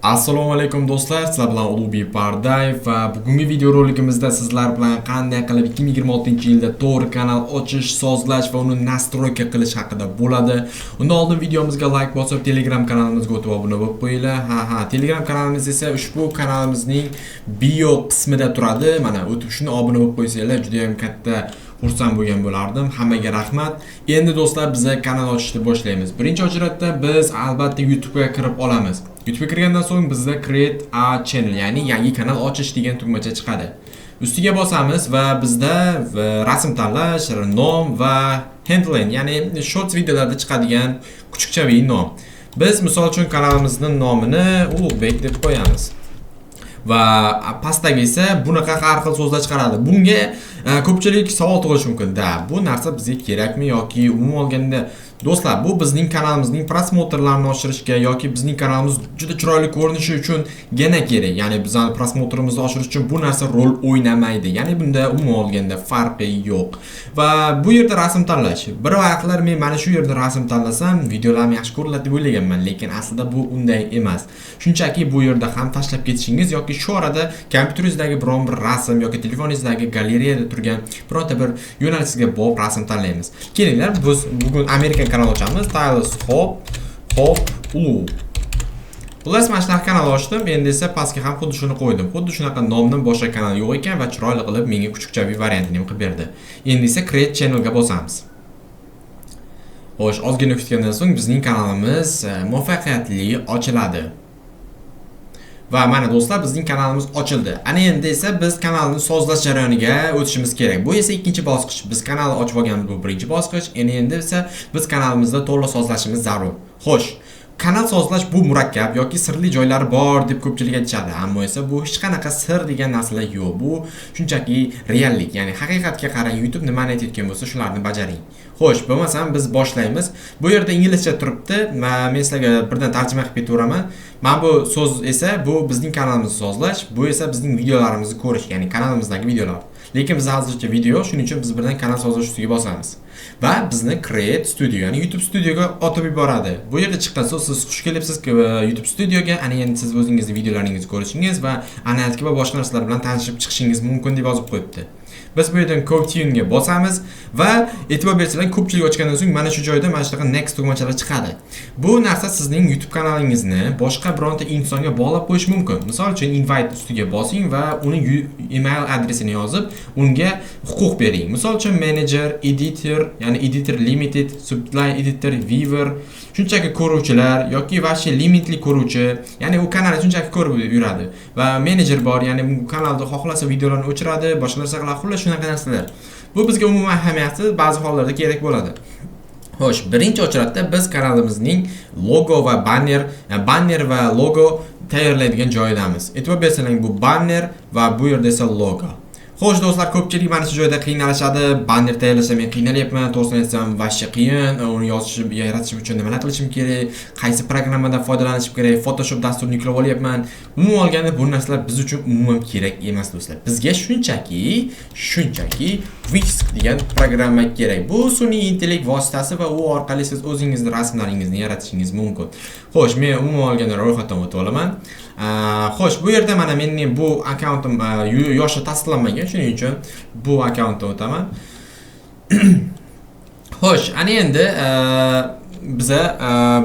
Assalomu alaykum do'stlar, sizlar bilan Ulug'bek Pardayev va bugungi video roligimizda sizlar bilan qanday qilib 2026-yilda to'g'ri kanal ochish, sozlash va uni nastroyka qilish haqida bo'ladi. Undan oldin videomizga like bosib, Telegram kanalimizga o'tib obuna bo'lib qo'yinglar. Telegram kanalimiz esa ushbu kanalimizning bio qismida turadi. Mana o'tib shuni obuna bo'lib qo'ysanglar, juda ham katta xursand bo'lgan bo'lardim. Hammaga rahmat. Endi do'stlar, biz kanal ochishni boshlaymiz. Birinchi ochratda biz albatta YouTube ga kirib olamiz. YouTube ga kirgandan so'ng bizda Create a Channel, ya'ni yangi kanal ochish degan tugmacha chiqadi. Ustiga bosamiz va bizda rasm tanlash, nom va handling, ya'ni short videolarda chiqadigan kuchukchaviy nom. Biz misol uchun kanalimizning nomini Ulug'bek deb qo'yamiz. Va pastdagi esa bunaqa har xil so'zlar chiqaradi. Bunga ko'pchilik savol tug'ilishi mumkin. Bu narsa bizga kerakmi yoki umuman olganda do'stlar, bu bizning kanalimizning prosmotrlarini oshirishga yoki bizning kanalimiz juda chiroyli ko'rinishi uchun gana kerak. Ya'ni bizning prosmotrimizni oshirish uchun bu narsa rol o'ynamaydi. Ya'ni bunda umuman olganda farqi yo'q. Va bu yerda rasm tanlash. Bir vaqtlar men mana shu yerda rasm tanlasam, videolarim yaxshi ko'riladi deb o'ylaganman, lekin aslida bu unday emas. Shunchaki bu yerda ham tashlab ketishingiz yoki shu orada kompyuteringizdagi biron bir rasm yoki telefoningizdagi galereyada turgan bironta bir yo'nalishga borib rasm tanlaymiz. Kelinglar, biz bugun Amerika kanal ochamiz. Tiles Hop Ulug'. Xullas, mana shunaqa kanal ochdim. Endi esa pastga ham xuddi shuni qo'ydim. Xuddi shunaqa nomning boshqa kanal yo'q ekan va chiroyli qilib menga kuchukchaviy variantini qilib berdi. Endi esa Create Channel ga bosamiz. Xo'sh, ozgina kutgandan so'ng bizning kanalimiz muvaffaqiyatli ochiladi. Va mana do'stlar, bizning kanalimiz ochildi. Ana endi esa biz kanalni sozlash jarayoniga o'tishimiz kerak. Bu esa ikkinchi bosqich. Biz kanalni ochib olganmiz, bu birinchi bosqich. Endi esa biz kanalimizda to'liq sozlashimiz zarur. Xo'sh, kanal sozlash bu murakkab yoki sirli joylari bor deb ko'pchilik aytishadi. Ammo esa bu hech qanaqa sir degan narsalar yo'q. Bu shunchaki reallik, ya'ni haqiqatga qarang, YouTube nimani aytayotgan bo'lsa, shularni bajaring. Xo'sh, bo'lmasam biz boshlaymiz. Bu yerda inglizcha turibdi. Men sizlarga birdan tarjima qilib ketaveraman. Mana bu so'z esa bu bizning kanalimizni sozlash, bu esa bizning videolarimizni ko'rish, ya'ni kanalimizdagi videolar. Lekin biz hozircha video, shuning uchun biz birdan kanal sozlash ustiga bosamiz. Va bizni Create Studio, ya'ni YouTube Studioga otib yuboradi. Bu yerda chiqqan so'z, siz xush kelibsiz YouTube Studioga. Ana endi siz o'zingizning videolaringizni ko'rishingiz va analitika va boshqa narsalar bilan tanishib chiqishingiz mumkin deb yozib qo'yibdi. Biz bu yerdan Continue ga bosamiz va e'tibor bersanglar, ko'pchilik ochgandan so'ng mana shu joyda mana shunaqa next tugmachalar chiqadi. Bu narsa sizning YouTube kanalingizni boshqa bironta insonga bog'lab qo'yish mumkin. Misol uchun invite ustiga bosing va uni email adresini yozib, unga huquq bering. Misol uchun manager, editor, ya'ni editor limited, supply editor, viewer, shunchaki ko'ruvchilar yoki vashi limitli ko'ruvchi, ya'ni u kanalni shunchaki ko'rib yuradi. Va manager bor, ya'ni bu kanalda xohlasa videolarni o'chiradi, boshqa narsa qiladi, xullas shunaqa narsalar. Bu bizga umuman ahamiyatsiz, ba'zi hollarda kerak bo'ladi. Xo'sh, birinchi o'chiratda biz kanalimizning logo va banner va logo tayyorlaydigan joydamiz. E'tibor bersanglar, bu banner va bu yerda esa logo. Xo'sh do'stlar, ko'pchilik mana shu joyda qiynalishadi. Banner tayyorlashda men qiynalyapman, to'g'risini aytsam, vashcha qiyin. Uni yozishim, yaratishim uchun nimalar qilishim kerak? Qaysi programmadan foydalanishim kerak? Photoshop dasturini yuklab olyapman. Umuman olganda bu narsalar biz uchun umuman kerak emas do'stlar. Bizga shunchaki Whisk degan programma kerak. Bu sun'iy intellekt vositasi va u orqali siz o'zingizning rasmlaringizni yaratishingiz mumkin. Xo'sh, men umuman olganda ro'yxatdan o'tib olaman. Xo'sh, bu yerda mana mening bu akkauntim yoshi tasdiqlanmagan, shuning uchun bu akkauntdan o'taman. Xo'sh, ana endi biza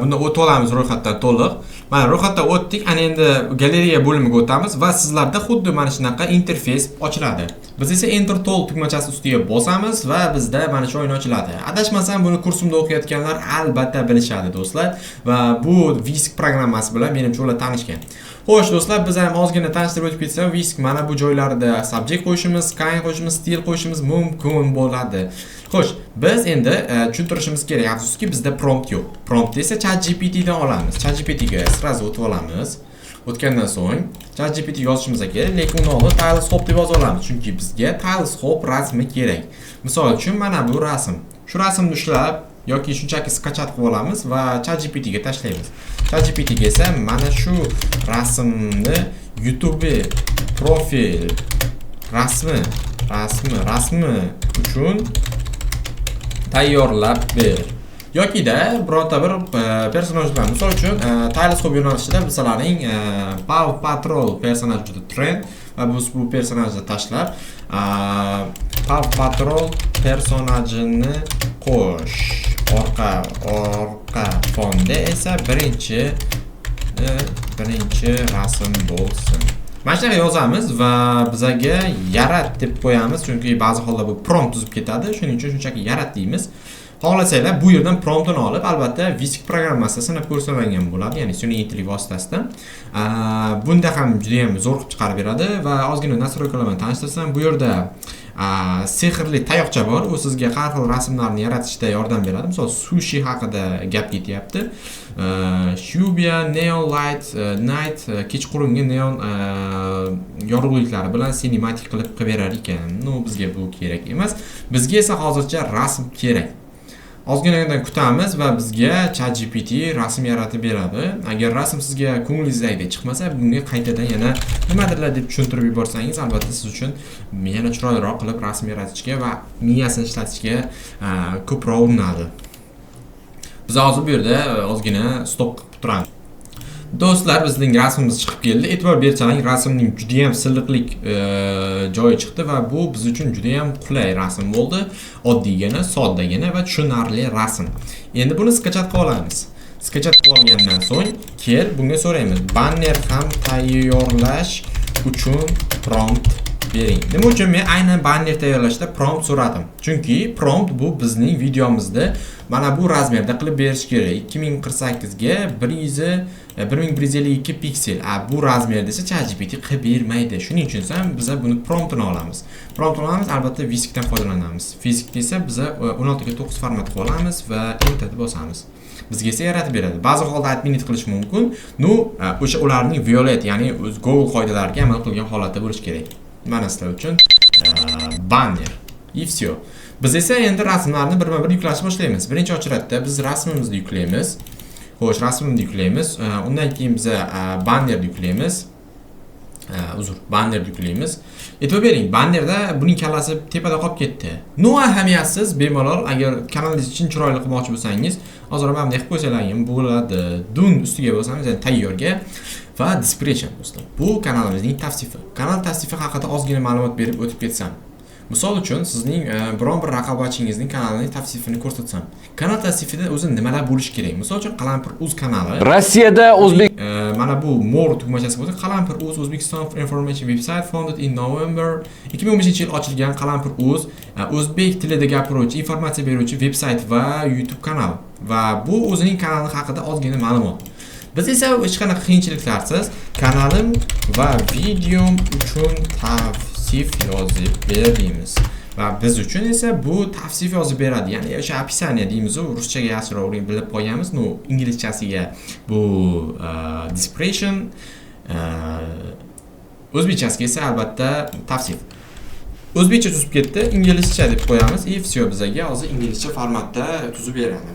bunda o'tib olamiz ro'yxatdan to'liq. Mana ro'yxatdan o'tdik. Ana endi galereya bo'limiga o'tamiz va sizlarda xuddi mana shunaqa interfeys ochiladi. Biz esa Enter Tool tugmachasi ustiga bosamiz va bizda mana shu oyna ochiladi. Adashmasam buni kursimda o'qiyotganlar albatta bilishadi do'stlar va bu Whisk programmasi bilan menimcha ular tanishgan. Xo'sh do'stlar, biz ham ozgina tanishtirib o'tib ketsam, Whisk mana bu joylarda subject qo'yishimiz, kind qo'yishimiz, stil qo'yishimiz mumkin bo'ladi. Xo'sh, biz endi tushuntirishimiz kerak, afsuski bizda prompt yo'q. Prompt esa ChatGPT dan olamiz. ChatGPT ga sразу o'tib olamiz. O'tgandan so'ng ChatGPT yozishimiz kerak, lekin uni oldin Tiles Hop deb yoza olamiz, chunki bizga Tiles Hop rasmi kerak. Misol uchun mana bu rasm. Shu rasmni ushlab yoki shunchaki skachat qilib olamiz va ChatGPT ga tashlaymiz. ChatGPT ga esa mana shu rasmni YouTube profil rasmi uchun tayyorlab ber Yokida birorta bir personajlar, misol uchun teleskop yo'nalishida bizlarning Paw Patrol personaji juda trend va biz bu personajni tashlab Paw Patrol personajini qo'sh. Orqa fonda esa birinchi rasm bo'lsin. Mana shunday yozamiz va bizaga yarat deb qo'yamiz, chunki ba'zi holda bu prompt tuzib ketadi. Shuning uchun shunchaki yarat deymiz. Xohlasanglar bu yerdan promptini olib, albatta Visik programmasida sinab ko'rsatilgan bo'ladi, ya'ni sun'iy intellekt vositasidan. Bunda ham juda ham zo'r qilib chiqarib beradi va ozgina nastroykalar bilan tanishtirsam, bu yerda sehrli tayoqcha bor. U sizga har xil rasmlarni yaratishda yordam beradi. Misol sushi haqida gap ketyapti. Shubia neon light night kechqurungi neon yorug'liklari bilan sinematik qilib berar ekan. Bizga bu kerak emas. Bizga esa hozircha rasm kerak. Ozginadan kutamiz va bizga ChatGPT rasm yaratib beradi. Agar rasm sizga ko'nglingizdagidek chiqmasa, bunga qaytadan yana nimadirlar deb tushuntirib yuborsangiz, albatta siz uchun yana chiroyliroq qilib rasm yaratishga va miyasini ishlatishga ko'proq urinadi. Biz hozir bu yerda ozgina stop qilib turamiz. Do'stlar, bizning rasmimiz chiqib keldi. E'tibor bersangiz, rasmning juda ham silliqlik joyi chiqdi va bu biz uchun juda ham qulay rasm bo'ldi. Oddiygina, soddagina va tushunarli rasm. Endi buni sketchat qilib olamiz. Sketchat qilib olgandan so'ng, kel bunga so'raymiz. Banner ham tayyorlash uchun prompt bering. Nima uchun men aynan banner tayyorlashda prompt so'radim? Chunki prompt bu bizning videomizda mana bu razmerda qilib berish kerak. 2048 ga 1152 piksel. Bu razmerda esa ChatGPT qilib bermaydi. Shuning uchun ham biz buni promptini olamiz. Promptini olamiz, albatta Visicdan foydalanamiz. Visicda esa biz 16 ga 9 format qilamiz va enter deb bosamiz. Bizga esa yaratib beradi. Ba'zi holda adminit qilish mumkin. O'sha ularning violet, ya'ni o'z Google qoidalariga amal qilgan holatda bo'lish kerak. Mana sizlar uchun banner. И всё. Biz esa endi rasmlarni birma-bir yuklashni boshlaymiz. Birinchi ochratda biz rasmimizni yuklaymiz. Xo'sh, rasmni yuklaymiz. Undan keyin biz bannerni yuklaymiz. Bannerni yuklaymiz. E'tibor bering, bannerda buning kallasi tepada qolib ketdi. Ahamiyatsiz, bemalol agar kanalingiz uchun chiroyli qilmoqchi bo'lsangiz, hozir ham bunday qilib qo'ysanglar ham bo'ladi. Dun ustiga bo'lsangiz, ya'ni tayyorga va description do'stlar. Bu kanalimizning tavsifi. Kanal tavsifi haqida ozgina ma'lumot berib o'tib ketsam. Misol uchun sizning biron bir raqobatchingizning kanalining tavsifini ko'rsatsam. Kanal tavsifida o'zi nimalar bo'lishi kerak? Misol uchun Qalampir.uz kanali. Rossiyada o'zbek mana bu more tugmachasi bo'lsa, Qalampir.uz Uzbekistan Information Website founded in November 2015-yil ochilgan Qalampir.uz o'zbek tilida gapiruvchi, informatsiya beruvchi veb-sayt va YouTube kanal. Va bu o'zining kanali haqida ozgina ma'lumot. Biz esa hech qanaqa qiyinchiliklarsiz kanalim va videom uchun tavsif yozib beramiz. Va biz uchun esa bu tavsif yozib beradi. Ya'ni o'sha описание deymiz, ruschaga yaxshiroq bilib qo'yamiz. Inglizchasiga bu description, o'zbekchasiga esa albatta tavsif. O'zbekcha tuzib ketdi, inglizcha deb qo'yamiz. И всё, bizga hozir inglizcha formatda tuzib beradi.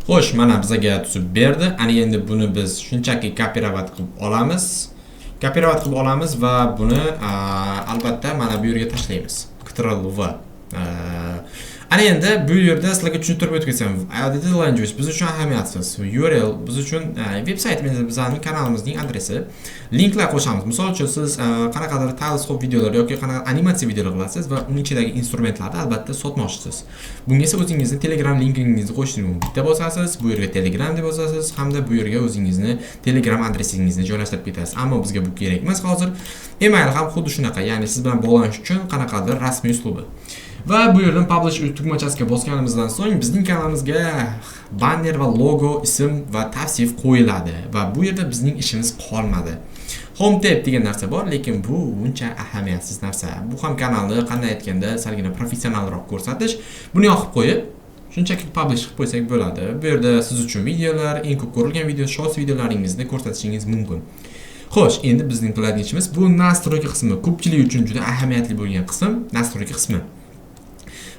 Xo'sh, mana bizga tuzib berdi. Ana endi buni biz shunchaki kopirovat qilib olamiz. Kopirovat qilib olamiz va buni albatta mana bu yerga tashlaymiz. Ctrl+V. Ana endi bu yerda sizlarga tushuntirib o'tkansam, edited language biz uchun ahamiyatsiz. URL biz uchun veb-saytimiz, bizning kanalimizning adresi. Linklar qo'shamiz. Misol uchun siz qanaqadir teleskop videolar yoki qanaqa animatsiya videolar qilasiz va uning ichidagi instrumentlarni albatta sotmoqchisiz. Bunga esa o'zingizning Telegram linkingizni qo'shishni bitta bosasiz, bu yerga Telegram deb bosasiz, hamda bu yerga o'zingizni Telegram adresingizni joylashtirib ketasiz. Ammo bizga bu kerak emas hozir. Email ham xuddi shunaqa, ya'ni siz bilan bog'lanish uchun qanaqadir rasmiy uslubi. Va bu yerdan publish tugmachasiga bosganimizdan so'ng bizning kanalimizga banner va logo, ism va tavsif qo'yiladi va bu yerda bizning ishimiz qolmadi. Home tab degan narsa bor, lekin bu uncha ahamiyatsiz narsa. Bu ham kanalni qanday aytganda salgina professionalroq ko'rsatish. Buni yoqib qo'yib, shunchaki publish qilib qo'ysak bo'ladi. Bu yerda siz uchun videolar, eng ko'p ko'rilgan video, short videolaringizni ko'rsatishingiz mumkin. Xo'sh, endi bizning qiladigan ishimiz bu nastroyka qismi. Ko'pchilik uchun juda ahamiyatli bo'lgan qism nastroyka qismi.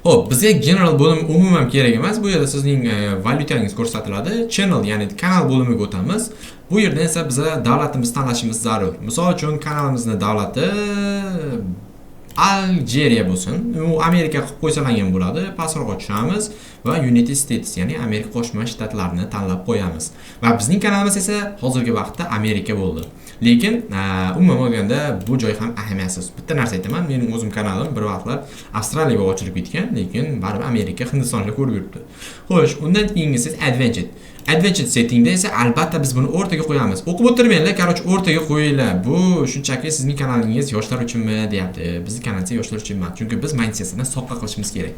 Xo'p, bizga general bo'lim umuman kerak emas. Bu yerda sizning valyutangiz ko'rsatiladi. Channel, ya'ni kanal bo'limiga o'tamiz. Bu yerda esa biz davlatimizni tanlashimiz zarur. Misol uchun kanalimizning davlati Algeriya bo'lsin. U Amerika qilib qo'ysalar ham bo'ladi. Pastroqqa tushamiz va United States, ya'ni Amerika Qo'shma Shtatlarini tanlab qo'yamiz. Va bizning kanalimiz esa hozirgi vaqtda Amerika bo'ldi. Lekin umuman olganda bu joy ham ahamiyatsiz. Bitta narsa aytaman, mening o'zim kanalim bir vaqtlar Avstraliyaga ochilib ketgan, lekin baribir Amerika, Hindistonga ko'rib yuribdi. Xo'sh, undan keyingisi Advanced. Advanced settingda esa albatta biz buni o'rtaga qo'yamiz. O'qib o'tirmanglar, qarochi o'rtaga qo'yinglar. Bu shunchaki sizning kanalingiz yoshlar uchunmi deyapti. Bizning kanal esa yoshlar uchun emas. Chunki biz mindsetsini soqqa qilishimiz kerak.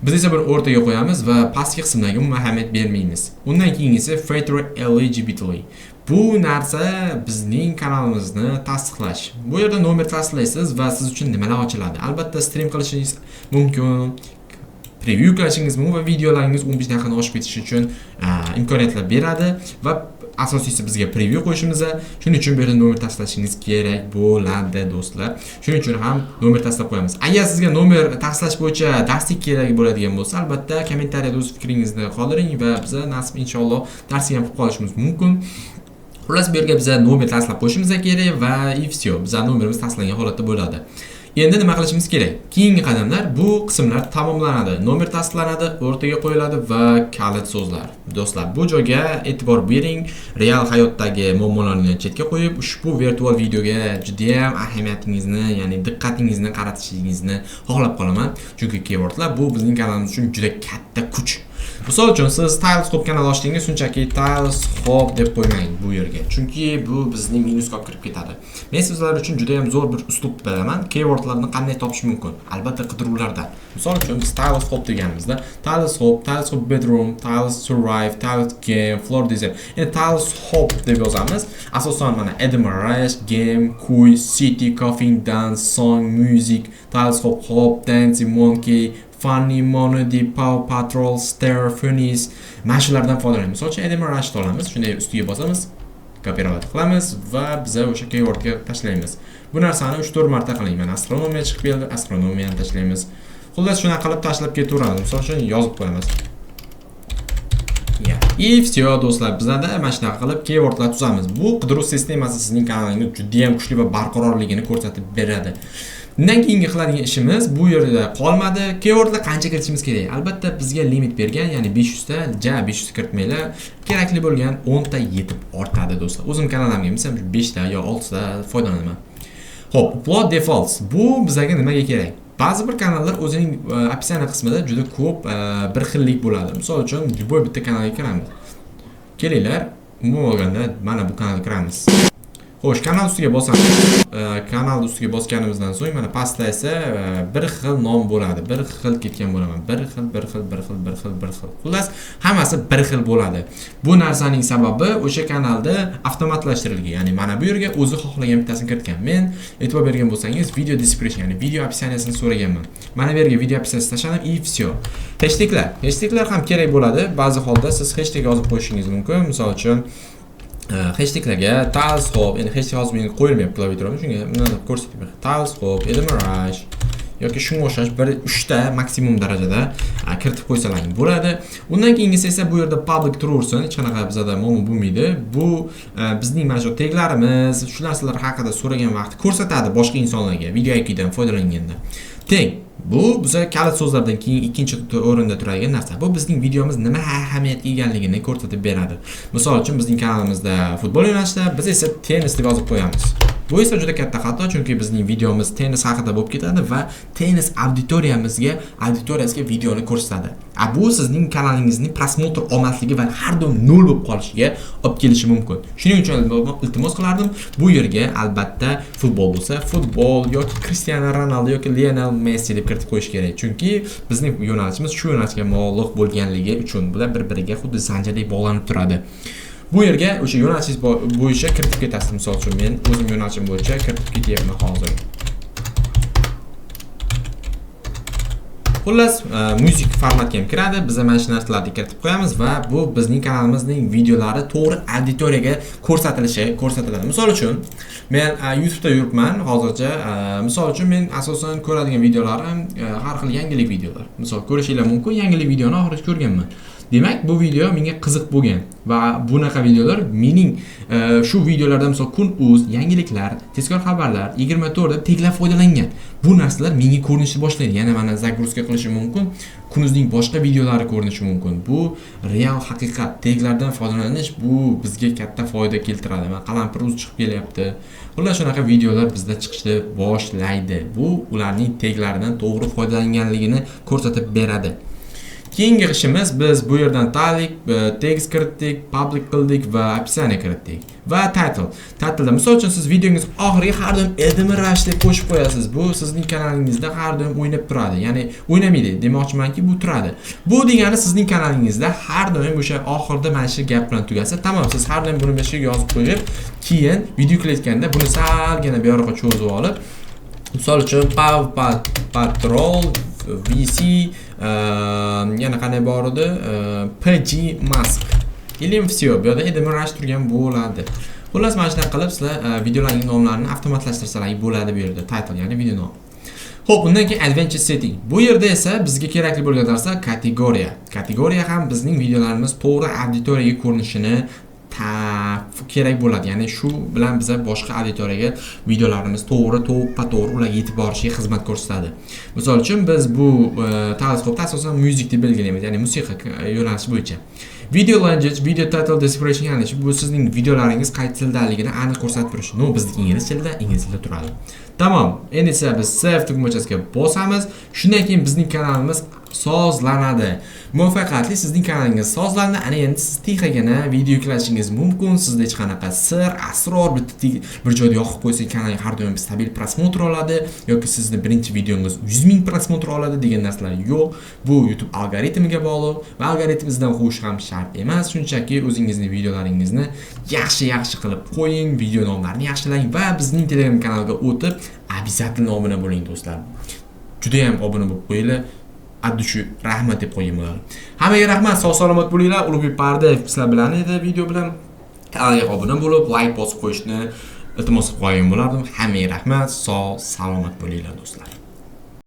Biz esa buni o'rtaga qo'yamiz va pastki qismlarga umuman ahamiyat bermaymiz. Undan keyingisi Filter Eligibility. Bu narsa bizning kanalimizni tasdiqlash. Bu yerda nomer tasdiqlaysiz va siz uchun nimalar ochiladi? Albatta stream qilishingiz mumkin. Preview qilishingiz mumkin va videolaringiz 15 daqiqani oshib ketishi uchun imkoniyatlar beradi va asosiysi bizga preview qo'yishimiz. Shuning uchun bu yerda nomer tasdiqlashingiz kerak bo'ladi do'stlar. Shuning uchun ham nomer tasdiqlab qo'yamiz. Agar sizga nomer tasdiqlash bo'yicha darslik kerak bo'ladigan bo'lsa, albatta kommentariyada o'z fikringizni qoldiring va biz nasib inshaalloh darsni ham qilib qolishimiz mumkin. Xullas bu yerga biz nomer tasdiqlab qo'yishimiz kerak va все, bizning nomerimiz tasdiqlangan holatda bo'ladi. Endi nima qilishimiz kerak? Keyingi qadamlar bu qismlar tamomlanadi. Nomer tasdiqlanadi, o'rtaga qo'yiladi va kalit so'zlar. Do'stlar, bu joyga e'tibor bering. Real hayotdagi muammolarni chetga qo'yib, ushbu virtual videoga juda ham ahamiyatingizni, ya'ni diqqatingizni qaratishingizni xohlab qolaman. Chunki keywordlar bu bizning kanalimiz uchun juda katta kuch. Misol uchun siz Tilescope kanal ochdingiz, shunchaki Tilescope deb qo'ymang bu yerga. Chunki bu bizning minusga olib kirib ketadi. Men sizlar uchun juda ham zo'r bir uslub bilaman. Keywordlarni qanday topish mumkin? Albatta qidiruvlarda. Misol uchun biz Tilescope deganimizda Tilescope bedroom, Tiles survive, Tiles game, floor design. Endi Tilescope deb yozamiz. Asosan mana Edinburgh, game, quiz, city, coughing, dance, song, music, Tilescope hop, dancing, monkey, Funny, Monody, Paw Patrol, Stare, Funnies. Mana shulardan foydalanamiz. Misol uchun Edinburgh Rush olamiz, shunday ustiga bosamiz, kopировать qilamiz va biz o'sha keywordga tashlaymiz. Bu narsani 3-4 marta qiling. Mana astronomiya chiqib keldi, astronomiyani tashlaymiz. Xullas shuna qilib tashlab ketaveramiz. Misol uchun yozib qo'yamiz. И все, do'stlar, bizlarda mana shunaqa qilib keywordlar tuzamiz. Bu qidiruv sistemasi sizning kanalingiz juda ham kuchli va barqarorligini ko'rsatib beradi. Undan keyingi qiladigan ishimiz bu yerda qolmadi. Keywordlar qancha kiritishimiz kerak? Albatta bizga limit bergan, ya'ni 500 ta, 500 kiritmanglar. Kerakli bo'lgan 10 ta yetib ortadi do'stlar. O'zim kanalimga misol 5 ta yo 6 ta foydalanaman. Xo'p, upload defaults. Bu bizga nimaga kerak? Ba'zi bir kanallar o'zining opisiya qismida juda ko'p bir xillik bo'ladi. Misol uchun, любой bitta kanalga kiramiz. Kelinglar, umuman olganda mana bu kanalga kiramiz. Xo'sh, kanal ustiga bosamiz. Kanal ustiga bosganimizdan so'ng mana pastda esa bir xil nom bo'ladi. Bir xil ketgan bo'laman. Bir xil. Xullas, hammasi bir xil bo'ladi. Bu narsaning sababi o'sha kanalda avtomatlashtirilgan. Ya'ni mana bu yerga o'zi xohlagan bittasini kiritgan. Men e'tibor bergan bo'lsangiz, video description, ya'ni video opsiyasini so'raganman. Mana bu yerga video opsiyasini tashladim, и все. Hashtaglar ham kerak bo'ladi. Ba'zi holda siz hashtag yozib qo'yishingiz mumkin. Misol uchun hashtaglarga Tilescope, endi hashtag hozir menga qo'yilmayapti klaviaturada, shunga buni ko'rsatib beraman. Tilescope, Edinburgh yoki shunga o'xshash 3 ta maksimum darajada kiritib qo'ysalaring bo'ladi. Undan keyingisi esa bu yerda public turaversin, hech qanaqa bizda muammo bo'lmaydi. Bu bizning mana shu taglarimiz, shu narsalar haqida so'ragan vaqt ko'rsatadi boshqa insonlarga video akidan foydalanganda. Teng. Bu bizga kalit so'zlardan keyin ikkinchi o'rinda turadigan narsa. Bu bizning videomiz nima ahamiyatga egaligini ko'rsatib beradi. Misol uchun bizning kanalimizda futbol yo'nalishida, biz esa tennis deb yozib qo'yamiz. Bu esa juda katta xato, chunki bizning videomiz tennis haqida bo'lib ketadi va tennis auditoriyasiga videoni ko'rsatadi. Bu sizning kanalingizning prosmotr olmasligi va har doim 0 bo'lib qolishiga olib kelishi mumkin. Shuning uchun iltimos qilardim, bu yerga albatta futbol bo'lsa, futbol yoki Cristiano Ronaldo yoki Lionel Messi deb kiritib qo'yish kerak. Chunki bizning yo'nalishimiz shu yo'nalishga muvofiq bo'lganligi uchun bular bir-biriga xuddi zanjirdek bog'lanib turadi. Bu yerga o'sha yo'nalishingiz bo'yicha kiritib ketasiz. Misol uchun men o'zim yo'nalishim bo'yicha kiritib ketyapman hozir. Xullas, music formatga ham kiradi. Biz mana shu narsalarni kiritib qo'yamiz va bu bizning kanalimizning videolari to'g'ri auditoriyaga ko'rsatiladi. Misol uchun, men YouTube'da yuribman hozircha. Misol uchun men asosan ko'radigan videolarim har xil yangilik videolar. Misol ko'rishingiz mumkin, yangilik videoni oxirida ko'rganman. Demak, bu video menga qiziq bo'lgan va bunaqa videolar mening shu videolarda misol Kun.uz, yangiliklar, tezkor xabarlar, 24 deb teklab foydalangan. Bu narsalar menga ko'rinishni boshlaydi. Yana mana zagruzka qilishim mumkin. Kunuzning boshqa videolari ko'rinishi mumkin. Bu real haqiqat. Teglardan foydalanish bu bizga katta foyda keltiradi. Mana qalampir chiqib kelyapti. Xullas shunaqa videolar bizda chiqishni boshlaydi. Bu ularning teglaridan to'g'ri foydalanganligini ko'rsatib beradi. Keyingi ishimiz biz bu yerdan taglik, text kiritdik, public qildik va описание kiritdik. Va title. Title'da misol uchun siz videongiz oxiriga har doim Edimir Rush deb qo'shib qo'yasiz. Bu sizning kanalingizda har doim o'ynab turadi. Ya'ni o'ynamaydi, demoqchimanki, bu turadi. Bu degani sizning kanalingizda har doim o'sha oxirida mana shu gap bilan tugasa, tamom, siz har doim buni beshiga yozib qo'yib, keyin video qilayotganda buni salgina bu yoqqa cho'zib olib, misol uchun Paw Patrol VC yana qanday bor edi? PG Mask. Ilim всё, bu yerda Edimir Rush turgan bo'ladi. Xullas, mana shunday qilib sizlar videolaring nomlarini avtomatlashtirsalar bo'ladi bu yerda. Title, ya'ni video nom. Xo'p, undan keyin Adventure Setting. Bu yerda esa bizga kerakli bo'lgan narsa kategoriya. Kategoriya ham bizning videolarimiz to'g'ri auditoriyaga ko'rinishini kerak bo'ladi. Ya'ni shu bilan biz boshqa auditoriyaga videolarimiz to'g'ri ularga yetib borishiga xizmat ko'rsatadi. Misol uchun biz bu teleskopda asosan music deb belgilaymiz, ya'ni musiqa yo'nalishi bo'yicha. Video language, video title description, ya'ni bu sizning videolaringiz qaysi tildaligini aniq ko'rsatib turishi. No, bizning ingliz tilda turadi. Tamam. Endi esa biz save tugmachasiga bosamiz. Shundan keyin bizning kanalimiz sozlanadi. Muvaffaqiyatli sizning kanalingiz sozlandi. Ana endi siz tixagina video yuklashingiz mumkin. Sizda hech qanaqa sir, asror bir joyda yoqib qo'ysa kanal har doim stabil prosmotr oladi yoki sizning birinchi videongiz 100 ming prosmotr oladi degan narsalar yo'q. Bu YouTube algoritmiga bog'liq va algoritmizdan xush ham shart emas. Shunchaki o'zingizning videolaringizni yaxshi qilib qo'ying, video nomlarini yaxshilang va bizning Telegram kanaliga o'tib, обязательно obuna bo'ling do'stlar. Juda ham obuna bo'lib qo'yinglar. Addushi rahmat deb qo'ying bo'ladi. Hammaga rahmat, sog' salomat bo'linglar. Ulug'bek Pardayev sizlar bilan edi video bilan. Kanalga obuna bo'lib, like bosib qo'yishni iltimos qilib qo'ygan bo'lardim. Hammaga rahmat, sog' salomat bo'linglar do'stlar.